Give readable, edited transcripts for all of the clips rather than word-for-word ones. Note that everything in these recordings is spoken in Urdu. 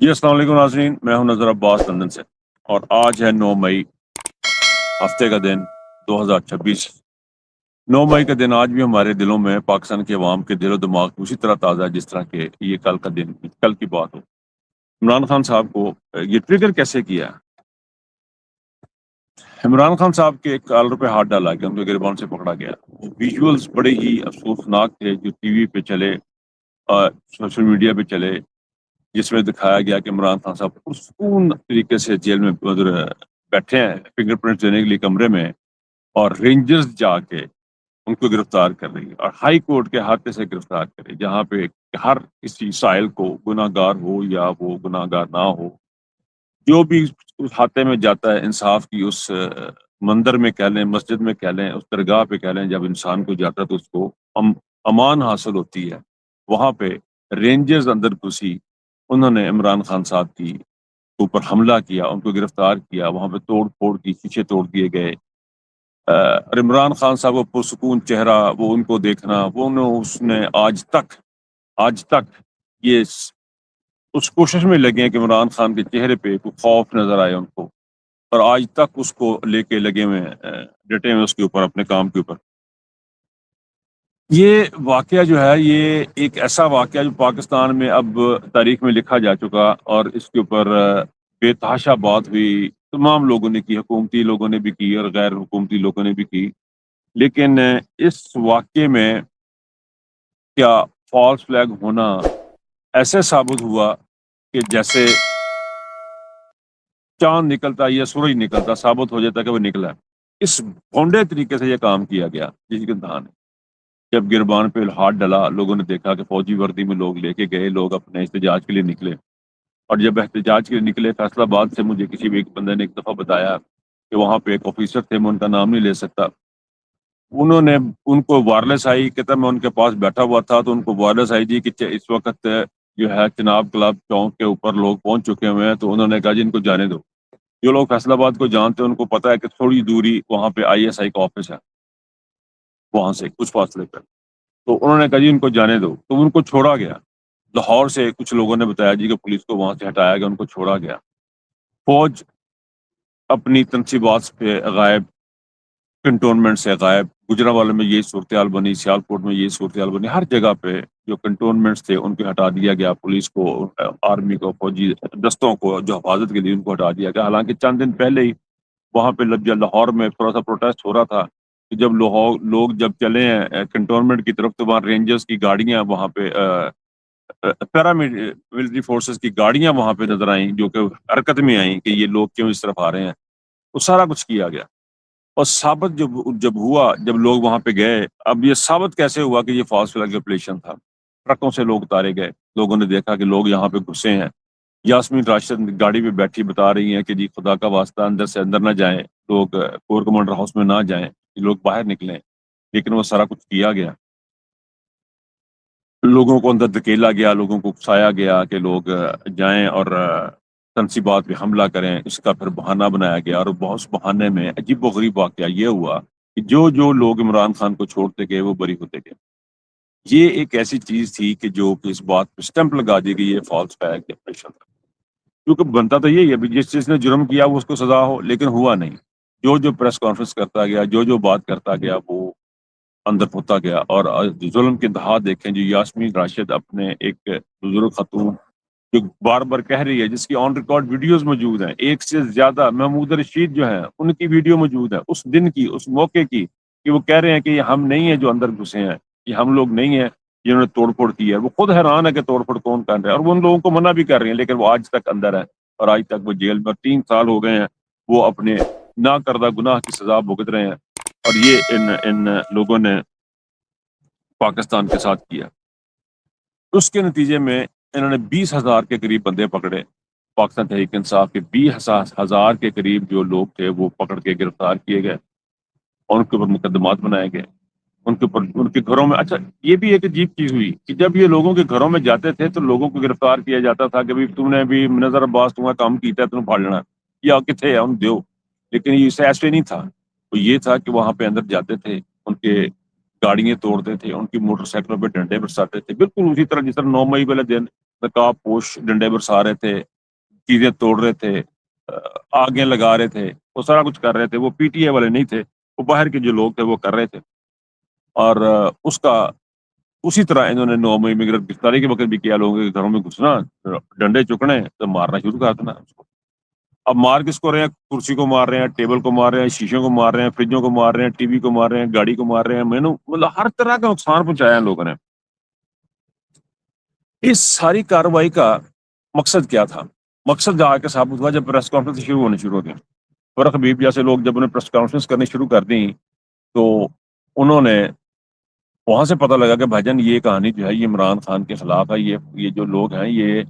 جی السلام علیکم ناظرین، میں ہوں نظر عباس لندن سے، اور آج ہے 9 مئی، ہفتے کا دن 2026۔ 9 مئی کا دن آج بھی ہمارے دلوں میں، پاکستان کے عوام کے دل و دماغ میں اسی طرح تازہ ہے جس طرح کہ یہ کل کا دن، کل کی بات ہو۔ عمران خان صاحب کو یہ ٹریگر کیسے کیا؟ عمران خان صاحب کے ایک کالر پہ ہاتھ ڈالا گیا، ان کو گربان سے پکڑا گیا۔ ویژولز بڑے ہی افسوسناک تھے جو ٹی وی پہ چلے، سوشل میڈیا پہ چلے، جس میں دکھایا گیا کہ عمران خان صاحب پرسکون طریقے سے جیل میں بیٹھے ہیں فنگر پرنٹ دینے کے لیے کمرے میں، اور رینجرز جا کے ان کو گرفتار کر رہی ہے، اور ہائی کورٹ کے ہاتھے سے گرفتار کر رہی ہے، جہاں پہ ہر کسی سائل کو، گناہ گار ہو یا وہ گناہ گار نہ ہو، جو بھی اس ہاتھے میں جاتا ہے انصاف کی اس مندر میں کہہ لیں، مسجد میں کہہ لیں، اس درگاہ پہ کہہ لیں، جب انسان کو جاتا ہے تو اس کو امان حاصل ہوتی ہے۔ وہاں پہ رینجرز اندر گھسی، انہوں نے عمران خان صاحب کی اوپر حملہ کیا، ان کو گرفتار کیا، وہاں پہ توڑ پھوڑ کی، شیشے توڑ دیے گئے۔ اور عمران خان صاحب وہ پرسکون چہرہ، وہ ان کو دیکھنا، اس نے آج تک یہ اس کوشش میں لگے ہیں کہ عمران خان کے چہرے پہ کوئی خوف نظر آئے ان کو، اور آج تک اس کو لے کے لگے ہوئے ڈٹے ہوئے اس کے اوپر، اپنے کام کے اوپر۔ یہ واقعہ جو ہے، یہ ایک ایسا واقعہ جو پاکستان میں اب تاریخ میں لکھا جا چکا، اور اس کے اوپر بے تحاشا بات ہوئی، تمام لوگوں نے کی، حکومتی لوگوں نے بھی کی اور غیر حکومتی لوگوں نے بھی کی۔ لیکن اس واقعے میں کیا فالس فلیگ ہونا ایسے ثابت ہوا کہ جیسے چاند نکلتا یا سورج نکلتا، ثابت ہو جاتا کہ وہ نکلا ہے۔ اس بھونڈے طریقے سے یہ کام کیا گیا، جس کے دھان ہے جب گربان پہ ہاتھ ڈلا، لوگوں نے دیکھا کہ فوجی وردی میں لوگ لے کے گئے، لوگ اپنے احتجاج کے لیے نکلے، اور جب احتجاج کے لیے نکلے، فیصل آباد سے مجھے کسی بھی ایک بندے نے ایک دفعہ بتایا کہ وہاں پہ ایک آفیسر تھے، میں ان کا نام نہیں لے سکتا، انہوں نے ان کو وائرلیس آئی، کہتا میں ان کے پاس بیٹھا ہوا تھا تو ان کو وائرلیس آئی جی کہ اس وقت جو ہے چناب کلب چوک کے اوپر لوگ پہنچ چکے ہوئے ہیں، تو انہوں نے کہا جی ان کو جانے دو۔ جو لوگ فیصل آباد کو جانتے ہیں ان کو پتا ہے کہ تھوڑی دوری وہاں پہ آئی ایس آئی کا آفس ہے، وہاں سے کچھ فاصلے پر، تو انہوں نے کہا جی ان کو جانے دو، تو ان کو چھوڑا گیا۔ لاہور سے کچھ لوگوں نے بتایا جی کہ پولیس کو وہاں سے ہٹایا گیا، ان کو چھوڑا گیا۔ فوج اپنی تنصیبات پہ غائب، کنٹونمنٹ سے غائب، گجرانوالے میں یہی صورتحال بنی، سیالکوٹ میں یہی صورتحال بنی، ہر جگہ پہ جو کنٹونمنٹس تھے ان کو ہٹا دیا گیا، پولیس کو، آرمی کو، فوجی دستوں کو جو حفاظت کے لیے ان کو ہٹا دیا گیا۔ حالانکہ چند دن پہلے ہی وہاں پہ لاہور میں تھوڑا سا پروٹیسٹ ہو رہا تھا کہ جب لوگ جب چلے ہیں کنٹونمنٹ کی طرف، تو وہاں رینجرز کی گاڑیاں، وہاں پہ پیراملٹری فورسز کی گاڑیاں وہاں پہ نظر آئیں، جو کہ حرکت میں آئیں کہ یہ لوگ کیوں اس طرف آ رہے ہیں، وہ سارا کچھ کیا گیا۔ اور ثابت جب ہوا، جب لوگ وہاں پہ گئے، اب یہ ثابت کیسے ہوا کہ یہ فالس فلیگ آپریشن تھا؟ ٹرکوں سے لوگ اتارے گئے، لوگوں نے دیکھا کہ لوگ یہاں پہ گھسے ہیں۔ یاسمین راشد گاڑی پہ بیٹھی بتا رہی ہیں کہ جی خدا کا واسطہ اندر سے اندر نہ جائیں، لوگ کور کمانڈر ہاؤس میں نہ جائیں، لوگ باہر نکلیں، لیکن وہ سارا کچھ کیا گیا۔ لوگوں کو اندر دھکیلا گیا، لوگوں کو اکسایا گیا کہ لوگ جائیں اور تنصیبات پہ حملہ کریں، اس کا پھر بہانہ بنایا گیا، اور بہت بہانے میں عجیب و غریب واقعہ یہ ہوا کہ جو لوگ عمران خان کو چھوڑتے گئے وہ بری ہوتے گئے۔ یہ ایک ایسی چیز تھی کہ جو کہ اس بات پہ اسٹمپ لگا دی گئی، یہ فالس فلیگ آپریشن تھا، کیونکہ بنتا تو یہی ہے جس نے جرم کیا وہ اس کو سزا ہو، لیکن ہوا نہیں۔ جو پریس کانفرنس کرتا گیا، جو بات کرتا گیا، وہ اندر ہوتا گیا۔ اور ظلم کی انتہا دیکھیں، جو یاسمین راشد اپنے ایک بزرگ خاتون جو بار بار کہہ رہی ہے، جس کی آن ریکارڈ ویڈیوز موجود ہیں، ایک سے زیادہ، محمود رشید جو ہیں ان کی ویڈیو موجود ہے اس دن کی، اس موقع کی، کہ وہ کہہ رہے ہیں کہ یہ ہم نہیں ہیں جو اندر گھسے ہیں، یہ ہم لوگ نہیں ہیں جنہوں نے توڑ پھوڑ کی ہے۔ وہ خود حیران ہے کہ توڑ پھوڑ کون کر رہا ہے، اور وہ ان لوگوں کو منع بھی کر رہے ہیں، لیکن وہ آج تک اندر ہے، اور آج تک وہ جیل میں 3 سال ہو گئے ہیں، وہ اپنے نہ کردہ گناہ کی سزا بھگت رہے ہیں، اور یہ ان لوگوں نے پاکستان کے ساتھ کیا۔ اس کے نتیجے میں انہوں نے 20,000 کے قریب بندے پکڑے، پاکستان تحریک انصاف کے 20,000 کے قریب جو لوگ تھے وہ پکڑ کے گرفتار کیے گئے، اور ان کے اوپر مقدمات بنائے گئے، ان کے اوپر، ان کے گھروں میں۔ اچھا، یہ بھی ایک عجیب چیز ہوئی کہ جب یہ لوگوں کے گھروں میں جاتے تھے تو لوگوں کو گرفتار کیا جاتا تھا کہ بھی تم نے بھی نظر عباس تمہارا کام کیتا ہے، تم پھاڑ لینا، یا کتنے ہے ان دیو۔ لیکن یہ ایسے نہیں تھا، وہ یہ تھا کہ وہاں پہ اندر جاتے تھے، ان کے گاڑیاں توڑتے تھے، ان کی موٹر سائیکلوں پہ ڈنڈے برساتے تھے، بالکل اسی طرح جس طرح 9 مئی والے دن نقاب پوش ڈنڈے برسا رہے تھے، چیزیں توڑ رہے تھے، آگیں لگا رہے تھے، وہ سارا کچھ کر رہے تھے. وہ پی ٹی اے والے نہیں تھے، وہ باہر کے جو لوگ تھے وہ کر رہے تھے. اور اس کا اسی طرح انہوں نے 9 مئی میں گرفتاری کے وقت بھی کیا. لوگوں کے گھروں میں گھسنا، ڈنڈے چکنے تو مارنا شروع کر دینا اس کو. اب مار کس کو رہے ہیں؟ کرسی کو مار رہے ہیں، ٹیبل کو مار رہے ہیں، شیشوں کو مار رہے ہیں، فریجوں کو مار رہے ہیں، ٹی وی کو مار رہے ہیں، گاڑی کو مار رہے ہیں. مطلب ہر طرح کا نقصان پہنچایا ہے لوگوں نے. اس ساری کارروائی کا مقصد کیا تھا؟ مقصد جا کے ثابت ہوا جب پریس کانفرنس شروع ہو گئی. فرق حبیب جیسے لوگ جب انہیں پریس کانفرنس کرنی شروع کر دیں تو انہوں نے وہاں سے پتہ لگا کہ بھائی جان یہ کہانی جو ہے یہ عمران خان کے خلاف ہے. یہ جو لوگ ہیں یہ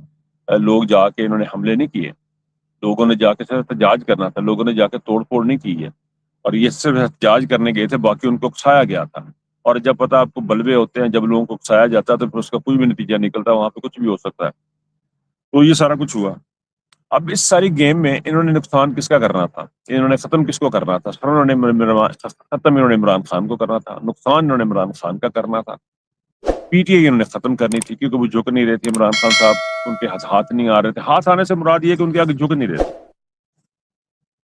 لوگ جا کے انہوں نے حملے نہیں کیے، لوگوں نے جا کے صرف احتجاج کرنا تھا، لوگوں نے جا کے توڑ پھوڑ نہیں کی ہے. اور یہ صرف احتجاج کرنے گئے تھے، باقی ان کو اکسایا گیا تھا. اور جب پتہ آپ کو بلوے ہوتے ہیں، جب لوگوں کو اکسایا جاتا ہے تو پھر اس کا کوئی بھی نتیجہ نکلتا، وہاں پہ کچھ بھی ہو سکتا ہے. تو یہ سارا کچھ ہوا. اب اس ساری گیم میں انہوں نے نقصان کس کا کرنا تھا؟ انہوں نے ختم کس کو کرنا تھا؟ ختم انہوں نے عمران خان کو کرنا تھا، نقصان انہوں نے عمران خان کا کرنا تھا. پی ٹی آئی انہوں نے ختم کرنی تھی کیونکہ وہ جھک نہیں رہے تھے. عمران خان صاحب ان کے ہاتھ نہیں آ رہے تھے. ہاتھ آنے سے مراد یہ کہ ان کے آگے جھک نہیں رہے تھے.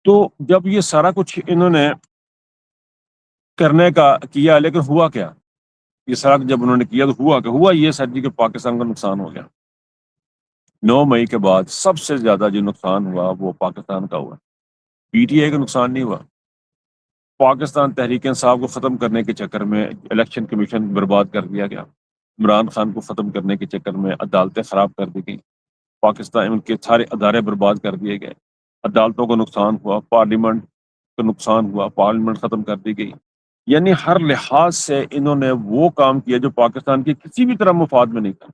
تو جب یہ سارا کچھ انہوں نے کرنے کا کیا، لیکن ہوا کیا؟ یہ سارا جب انہوں نے کیا تو ہوا یہ سر جی کہ پاکستان کا نقصان ہو گیا. 9 مئی کے بعد سب سے زیادہ جو نقصان ہوا وہ پاکستان کا ہوا. پی ٹی آئی کا نقصان نہیں ہوا. پاکستان تحریک انصاف کو ختم کرنے کے چکر میں الیکشن کمیشن برباد کر دیا گیا. عمران خان کو ختم کرنے کے چکر میں عدالتیں خراب کر دی گئی. پاکستان ان کے سارے ادارے برباد کر دیے گئے. عدالتوں کو نقصان ہوا، پارلیمنٹ کو نقصان ہوا، پارلیمنٹ ختم کر دی گئی. یعنی ہر لحاظ سے انہوں نے وہ کام کیا جو پاکستان کے کسی بھی طرح مفاد میں نہیں تھا.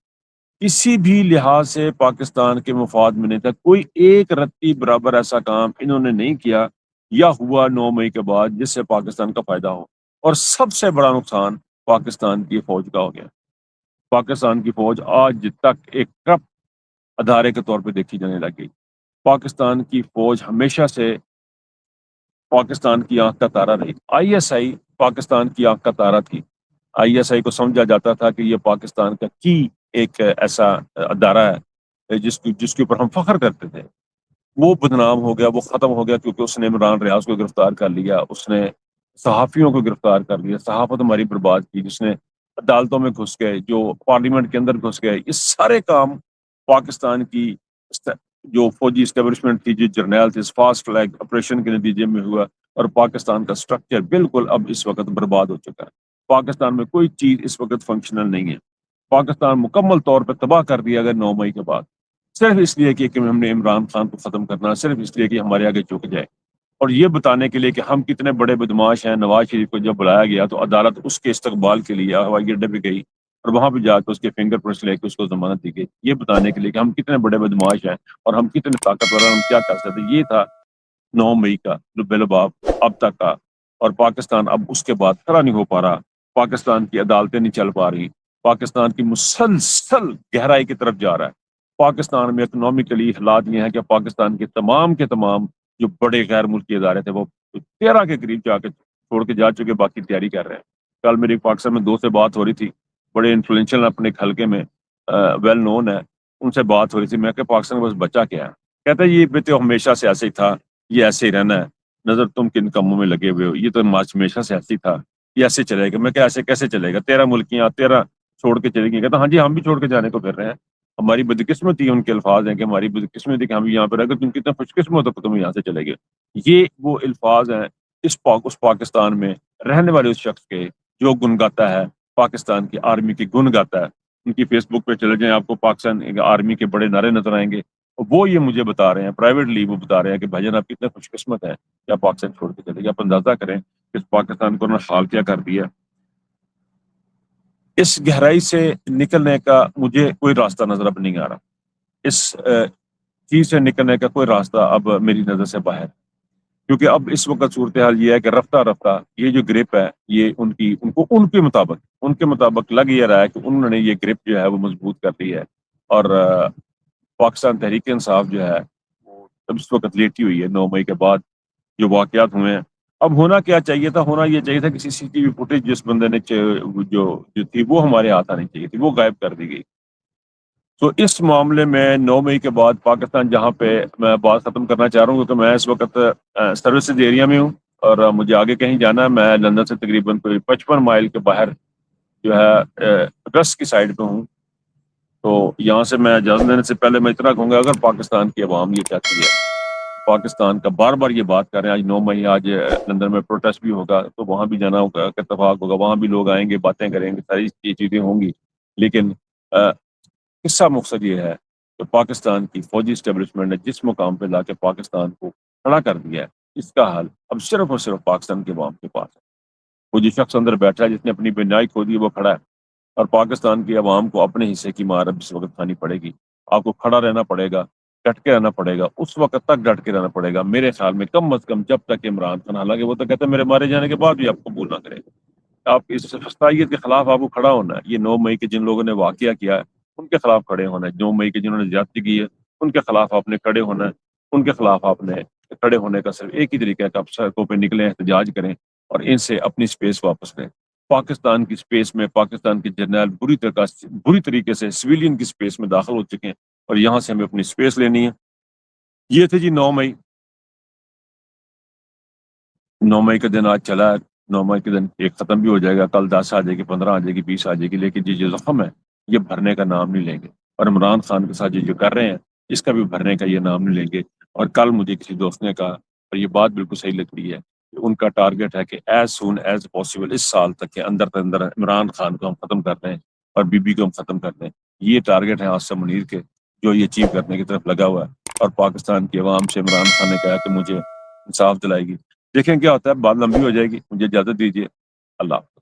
کسی بھی لحاظ سے پاکستان کے مفاد میں نہیں تھا. کوئی ایک رتی برابر ایسا کام انہوں نے نہیں کیا یا ہوا 9 مئی کے بعد جس سے پاکستان کا فائدہ ہو. اور سب سے بڑا نقصان پاکستان کی فوج کا ہو گیا. پاکستان کی فوج آج تک ایک کرپٹ ادارے کے طور پہ دیکھی جانے لگ گئی. پاکستان کی فوج ہمیشہ سے پاکستان کی آنکھ کا تارا رہی. آئی ایس آئی پاکستان کی آنکھ کا تارا تھی. آئی ایس آئی کو سمجھا جاتا تھا کہ یہ پاکستان کا کی ایک ایسا ادارہ ہے جس کے اوپر ہم فخر کرتے تھے. وہ بدنام ہو گیا، وہ ختم ہو گیا کیونکہ اس نے عمران ریاض کو گرفتار کر لیا، اس نے صحافیوں کو گرفتار کر لیا، صحافت ہماری برباد کی، جس نے عدالتوں میں گھس گئے، جو پارلیمنٹ کے اندر گھس گئے. یہ سارے کام پاکستان کی جو فوجی اسٹیبلشمنٹ تھی، جو جرنیل تھے، فاسٹ فلیگ آپریشن کے نتیجے میں ہوا. اور پاکستان کا سٹرکچر بالکل اب اس وقت برباد ہو چکا ہے. پاکستان میں کوئی چیز اس وقت فنکشنل نہیں ہے. پاکستان مکمل طور پہ تباہ کر دیا گیا 9 مئی کے بعد، صرف اس لیے کہ ہم نے عمران خان کو ختم کرنا، صرف اس لیے کہ ہمارے آگے جھک جائے. اور یہ بتانے کے لیے کہ ہم کتنے بڑے بدماش ہیں. نواز شریف کو جب بلایا گیا تو عدالت اس کے استقبال کے لیے ہوائی اڈے پہ گئی اور وہاں پہ جا کے اس کے فنگر پرنٹس لے کے اس کو ضمانت دی گئی. یہ بتانے کے لیے کہ ہم کتنے بڑے بدماش ہیں اور ہم کتنے طاقتور ہیں، ہم کیا کر سکتے. یہ تھا 9 مئی کا لب لباب اب تک کا. اور پاکستان اب اس کے بعد کھڑا نہیں ہو پا رہا. پاکستان کی عدالتیں نہیں چل پا رہی. پاکستان کی مسلسل گہرائی کی طرف جا رہا ہے. پاکستان میں اکنامکلی حالات یہ ہیں کہ پاکستان کے تمام جو بڑے غیر ملکی ادارے تھے وہ 13 کے قریب جا کے چھوڑ کے جا چکے، باقی تیاری کر رہے ہیں. کل میری پاکستان میں 2 سے بات ہو رہی تھی، بڑے انفلوئنشل اپنے حلقے میں ویل نون ہے، ان سے بات ہو رہی تھی. میں کہ پاکستان بس بچہ کیا ہے؟ کہتا ہے یہ بھی تو ہمیشہ سے ایسے ہی تھا، یہ ایسے ہی رہنا ہے، نظر تم کن کاموں میں لگے ہوئے ہو، یہ تو ہمیشہ سے ایسے ہی تھا، یہ ایسے چلے گا. میں کہ ایسے کیسے چلے گا؟ 13 ملکیاں 13 چھوڑ کے چلے گی. کہتا ہاں جی ہم بھی چھوڑ کے جانے کو پھر رہے ہیں. ہماری بدقسمتی ہے، ان کے الفاظ ہیں کہ ہماری بدقسمتی کہ ہم یہاں پہ رہ گئے، تم کتنا خوش قسمت ہو کہ تم یہاں سے چلے گئے. یہ وہ الفاظ ہیں اس پاکستان میں رہنے والے اس شخص کے جو گن گاتا ہے، پاکستان کی آرمی کی گن گاتا ہے. ان کی فیس بک پہ چلے جائیں، آپ کو پاکستان آرمی کے بڑے نعرے نظر آئیں گے. وہ یہ مجھے بتا رہے ہیں پرائیویٹلی، وہ بتا رہے ہیں کہ بھائی جان آپ کتنے خوش قسمت ہیں کیا پاکستان چھوڑ کے چلے گئے. آپ اندازہ کریں کہ اس پاکستان کو انہوں نے حال کیا کر دیا. اس گہرائی سے نکلنے کا مجھے کوئی راستہ نظر اب نہیں آ رہا. اس چیز سے نکلنے کا کوئی راستہ اب میری نظر سے باہر، کیونکہ اب اس وقت صورتحال یہ ہے کہ رفتہ رفتہ یہ جو گرپ ہے یہ ان کے مطابق لگ یہ رہا ہے کہ انہوں نے یہ گرپ جو ہے وہ مضبوط کر لی ہے. اور پاکستان تحریک انصاف جو ہے وہ اس وقت لیٹی ہوئی ہے 9 مئی کے بعد جو واقعات ہوئے ہیں. اب ہونا کیا چاہیے تھا؟ ہونا یہ چاہیے تھا کہ سی سی ٹی وی فوٹیج جس بندے نے جو تھی وہ ہمارے ہاتھ آنی چاہیے تھی، وہ غائب کر دی گئی. تو اس معاملے میں 9 مئی کے بعد پاکستان، جہاں پہ میں بات ختم کرنا چاہ رہا ہوں کیونکہ میں اس وقت سروسز ایریا میں ہوں اور مجھے آگے کہیں جانا ہے. میں لندن سے تقریباً کوئی 55 مائل کے باہر جو ہے ویسٹ کی سائڈ پہ ہوں. تو یہاں سے میں اجازت دینے سے پہلے میں اتنا کہوں گا، اگر پاکستان کی عوام یہ چاہتی ہے، پاکستان کا بار بار یہ بات کر رہے ہیں، آج 9 مئی، آج لندن میں پروٹیسٹ بھی ہوگا تو وہاں بھی جانا ہوگا، اتفاق ہوگا، وہاں بھی لوگ آئیں گے، باتیں کریں گے، ساری یہ چیزیں ہوں گی. لیکن قصہ مقصد یہ ہے کہ پاکستان کی فوجی اسٹیبلشمنٹ نے جس مقام پہ لا کے پاکستان کو کھڑا کر دیا ہے، اس کا حل اب صرف اور صرف پاکستان کے عوام کے پاس ہے. وہ جو شخص اندر بیٹھا ہے جس نے اپنی بنیاد کھو دی، وہ کھڑا ہے، اور پاکستان کی عوام کو اپنے حصے کی مار اب اس وقت کھانی پڑے گی. آپ کو کھڑا رہنا پڑے گا، ڈٹ کے رہنا پڑے گا، اس وقت تک ڈٹ کے رہنا پڑے گا میرے خیال میں، کم از کم جب تک عمران خان، حالانکہ وہ تو کہتے ہیں میرے مارے جانے کے بعد بھی آپ قبول نہ کریں. آپ اس فسطائیت کے خلاف آپ کو کھڑا ہونا ہے. یہ 9 مئی کے جن لوگوں نے واقعہ کیا ہے ان کے خلاف کھڑے ہونا ہے. 9 مئی کے جنہوں نے زیادتی کی ہے ان کے خلاف آپ نے کھڑے ہونا ہے. ان کے خلاف آپ نے کھڑے ہونے کا صرف ایک ہی طریقہ ہے کہ آپ سڑکوں پہ نکلیں، احتجاج کریں اور ان سے اپنی سپیس واپس لیں. پاکستان کی سپیس میں پاکستان کے جرنیل بری طریقے سے سویلین کی سپیس میں داخل ہو چکے ہیں اور یہاں سے ہمیں اپنی سپیس لینی ہے. یہ تھے جی 9 مئی. 9 مئی کا دن آج چلا ہے. 9 مئی کے دن ایک ختم بھی ہو جائے گا، کل 10 آ جائے گی، 15 آ جائے گی، 20 آ جائے گی، لیکن یہ جو زخم ہے یہ بھرنے کا نام نہیں لیں گے. اور عمران خان کے ساتھ یہ جو کر رہے ہیں اس کا بھی بھرنے کا یہ نام نہیں لیں گے. اور کل مجھے کسی دوست نے کہا، اور یہ بات بالکل صحیح لگ رہی ہے، کہ ان کا ٹارگٹ ہے کہ ایز سون ایز پاسبل اس سال تک کے اندر عمران خان کو ہم ختم کر دیں اور بی بی کو ہم ختم کر دیں. یہ ٹارگٹ ہے عاصم منیر کے، جو یہ اچیو کرنے کی طرف لگا ہوا ہے. اور پاکستان کی عوام سے عمران خان نے کہا کہ مجھے انصاف دلائے گی. دیکھیں کیا ہوتا ہے. بات لمبی ہو جائے گی، مجھے اجازت دیجیے. اللہ حافظ.